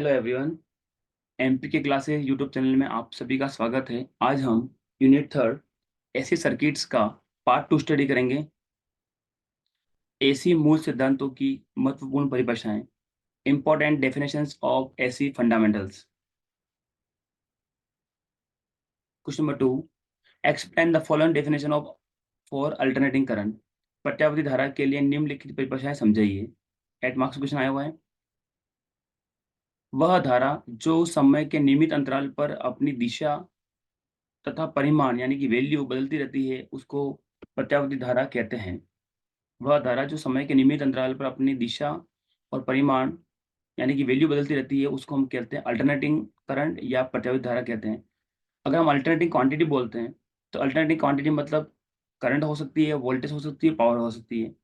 Hello everyone. MP के classes YouTube channel में आप सभी का स्वागत है। आज हम यूनिट थर्ड एसी सर्किट्स का पार्ट 2 स्टडी करेंगे। एसी मूल सिद्धांतों की महत्वपूर्ण परिभाषाएं, important definitions of AC fundamentals. Question number 2, explain the following definition of for alternating current. प्रत्यावर्ती धारा के लिए निम्नलिखित परिभाषाएं समझाइए। 8 मार्क्स क्वेश्चन आया हुआ है। वह धारा जो समय के नियमित अंतराल पर अपनी दिशा तथा परिमाण यानी कि वैल्यू बदलती रहती है उसको प्रत्यावर्ती धारा कहते हैं। वह धारा जो समय के नियमित अंतराल पर अपनी दिशा और परिमाण यानी कि वैल्यू बदलती रहती है उसको हम कहते हैं अल्टरनेटिंग करंट या प्रत्यावर्ती धारा कहते हैं। अगर हम अल्टरनेटिंग क्वांटिटी बोलते हैं तो अल्टरनेटिंग क्वांटिटी मतलब करंट हो सकती है, वोल्टेज हो सकती है, पावर हो सकती है।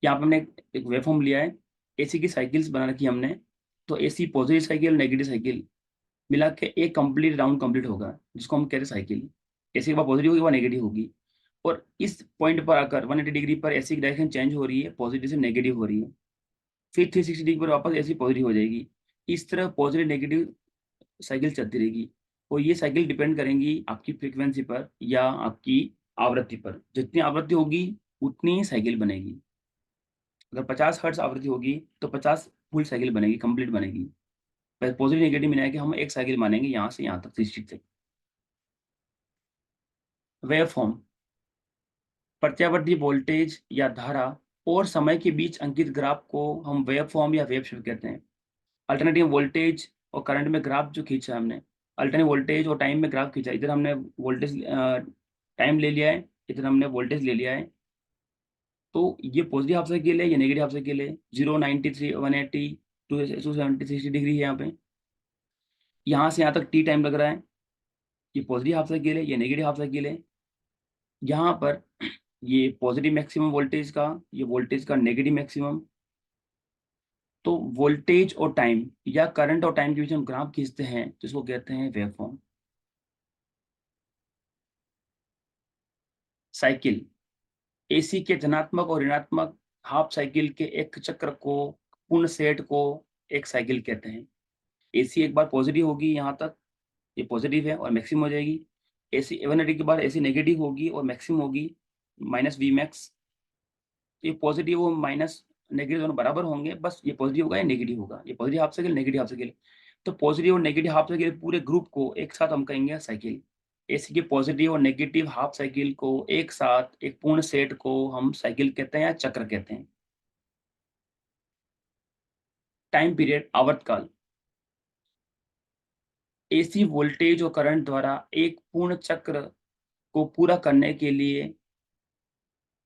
यहाँ पे हमने एक वेवफॉर्म लिया है, एसी की साइकिल्स बना रखी है हमने। तो AC positive cycle, negative cycle मिला के एक कंप्लीट राउंड कंप्लीट होगा जिसको हम कहते हैं साइकिल। एसी के बाद पॉजिटिव होगी, वह नेगेटिव होगी। और इस पॉइंट पर आकर 180 डिग्री पर एसी की डायरेक्शन चेंज हो रही है, पॉजिटिव से नेगेटिव हो रही है। फिर 360 डिग्री पर वापस एसी पॉजिटिव हो जाएगी। इस तरह पॉजिटिव नेगेटिव साइकिल चलती रहेगी। और ये साइकिल डिपेंड करेंगी आपकी फ्रीक्वेंसी पर या आपकी आवृत्ति पर। जितनी आवृत्ति होगी उतनी ही साइकिल बनेगी। अगर 50 हर्ट्ज आवृत्ति होगी तो 50 फुल साइकिल बनेगी, कंप्लीट बनेगी। पॉजिटिव नेगेटिव मिला के हम एक साइकिल मानेंगे यहाँ से यहाँ तक 360 तक। वेवफॉर्म, प्रत्यावर्ती वोल्टेज या धारा और समय के बीच अंकित ग्राफ को हम वेवफॉर्म या वेव शेप कहते हैं। अल्टरनेटिव वोल्टेज और करंट में ग्राफ जो खींचा है हमने, अल्टरनेटिव वोल्टेज और टाइम में ग्राफ खींचा। इधर हमने वोल्टेज टाइम ले लिया है, इधर हमने वोल्टेज ले लिया है। तो ये पॉजिटिव हाफ साइकिल है, ये नेगेटिव हाफ साइकिल है। 0, 93, 180, 270, 60 डिग्री है यहाँ पे। यहाँ से यहाँ तक टी टाइम लग रहा है। ये पॉजिटिव हाफ साइकिल है, ये नेगेटिव हाफ साइकिल है। यहाँ पर ये पॉजिटिव मैक्सिमम वोल्टेज का, ये वोल्टेज का नेगेटिव मैक्सिमम। तो वोल्टेज और टाइम या करंट और टाइम के बीच हम ग्राफ खींचते हैं जिसको कहते हैं वेवफॉर्म। साइकिल, एसी के धनात्मक और ऋणात्मक हाफ साइकिल के एक चक्र को, पूर्ण सेट को एक साइकिल कहते हैं। एसी एक बार पॉजिटिव होगी यहाँ तक, ये पॉजिटिव है और मैक्सिमम हो जाएगी। एसी 180 के बाद एसी नेगेटिव होगी और मैक्सिमम होगी माइनस वी मैक्स। ये पॉजिटिव और माइनस नेगेटिव दोनों बराबर होंगे, बस ये पॉजिटिव होगा या नेगेटिव होगा। ये positive half cycle, negative half cycle. तो पॉजिटिव और नेगेटिव हाफ साइकिल पूरे ग्रुप को एक साथ हम कहेंगे साइकिल। एसी के पॉजिटिव और नेगेटिव हाफ साइकिल को एक साथ एक पूर्ण सेट को हम साइकिल कहते हैं या चक्र कहते हैं। टाइम पीरियड, आवर्तकाल, एसी वोल्टेज और करंट द्वारा एक पूर्ण चक्र को पूरा करने के लिए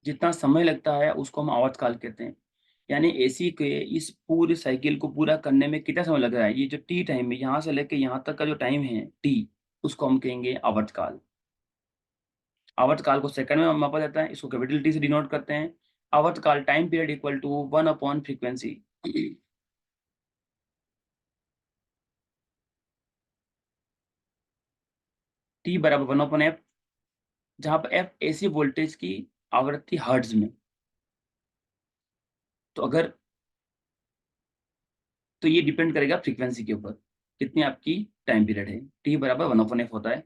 जितना समय लगता है उसको हम आवर्तकाल कहते हैं। यानी एसी के इस पूरी साइकिल को पूरा करने में कितना समय लग रहा है, ये जो टी टाइम है यहाँ से लेकर यहाँ तक का जो टाइम है टी, उसको हम कहेंगे आवर्तकाल। आवर्तकाल को सेकंड में मापा जाता है, इसको कैपिटल टी से डिनोट करते हैं। आवर्तकाल टाइम पीरियड इक्वल टू 1/फ्रीक्वेंसी। टी बराबर 1/f, जहां पर एफ एसी वोल्टेज की आवृत्ति हर्ट्ज में। तो अगर, तो ये डिपेंड करेगा फ्रीक्वेंसी के ऊपर कितनी आपकी टाइम पीरियड है। टी बराबर 1/f होता है।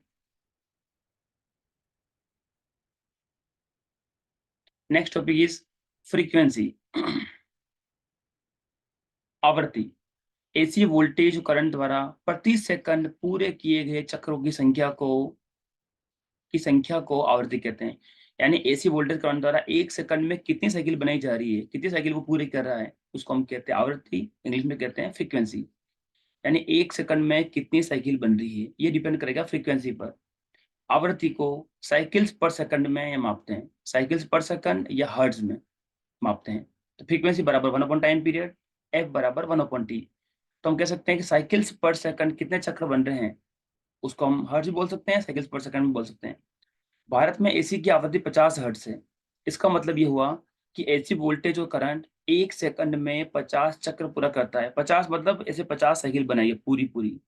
नेक्स्ट टॉपिक इज फ्रीक्वेंसी, आवृत्ति। एसी वोल्टेज करंट द्वारा प्रति सेकंड पूरे किए गए चक्रों की संख्या को आवृत्ति कहते हैं। यानी एसी वोल्टेज करंट द्वारा एक सेकंड में कितनी साइकिल बनाई जा रही है, कितनी साइकिल वो पूरी कर रहा है, उसको हम कहते हैं आवृत्ति, इंग्लिश में कहते हैं फ्रीक्वेंसी। यानी एक सेकंड में कितनी साइकिल बन रही है ये डिपेंड करेगा फ्रीक्वेंसी पर। आवृत्ति को साइकिल्स पर सेकंड में या मापते हैं, साइकिल्स पर सेकंड या हर्ट्ज में मापते हैं। तो फ्रीक्वेंसी बराबर 1 टाइम पीरियड, एफ बराबर 1/t। तो हम कह सकते हैं कि साइकिल्स पर सेकंड कितने चक्र बन रहे हैं उसको हम हर्ट्ज बोल सकते हैं, साइकिल्स पर सेकंड में बोल सकते हैं। भारत में एसी की आवृत्ति 50 हर्ट्ज है। इसका मतलब ये हुआ कि एसी वोल्टेज और करंट एक सेकंड में 50 चक्र पूरा करता है। 50 मतलब ऐसे 50 साइकिल बनाइए पूरी पूरी,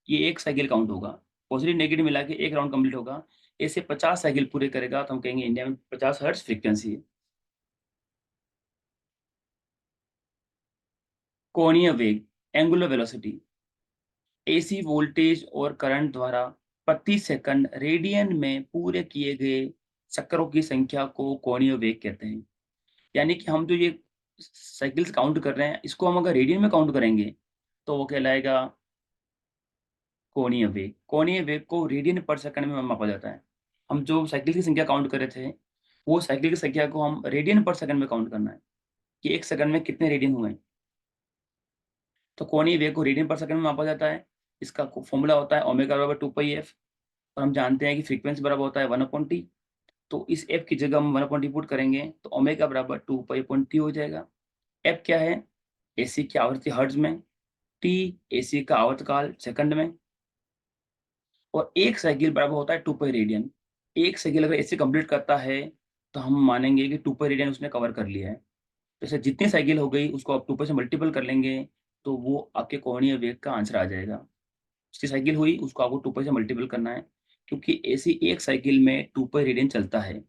ये एक साइकिल काउंट होगा। पॉजिटिव नेगेटिव मिला के एक राउंड कंप्लीट होगा। ऐसे 50 साइकिल पूरे करेगा तो हम कहेंगे इंडिया में 50 हर्ट्ज फ्रीक्वेंसी है। कोणीय वेग, एंगुलर वेलोसिटी एसी वोल्टेज और करंट द्वारा प्रति सेकंड रेडियन में पूरे किए गए चक्रों की संख्या को कोणीय वेग कहते हैं। यानी कि हम जो ये साइकिल्स काउंट कर रहे हैं, इसको हम अगर रेडियन में काउंट करेंगे, तो वो कहलाएगा कोणीय वेग। कोणीय वेग को रेडियन पर सेकंड में मापा जाता है। हम जो साइकिल की संख्या काउंट कर रहे थे, वो साइकिल की संख्या को हम रेडियन पर सेकंड में काउंट करना है, कि 1 सेकंड में कितने रेडियन हुए। तो कोणीय वेग को रेडियन पर सेकंड में मापा जाता है। इसका फॉर्मूला होता है ओमेगा बराबर 2πf, और हम जानते हैं कि फ्रीक्वेंसी बराबर होता है 1/t। तो इस f की जगह हम 1/t पुट करेंगे, तो ओमेगा बराबर 2π/t हो जाएगा। f क्या है? एसी की आवृत्ति हर्ट्ज में, t एसी का आवर्तकाल सेकंड में, और एक साइकिल बराबर होता है 2π रेडियन। एक साइकिल अगर एसी कंप्लीट करता है, तो हम मानेंगे कि 2π रेडियन उसने कवर कर लिया है। जैसे जितनी साइकिल हो गई, उसको आप 2π से मल्टीपल कर लेंगे, तो वो आपके कोणीय वेग का आंसर आ जाएगा। जितनी साइकिल हुई, उसको आपको 2π से मल्टीपल करना है, क्योंकि एसी एक साइकिल में 2π रेडियन चलता है।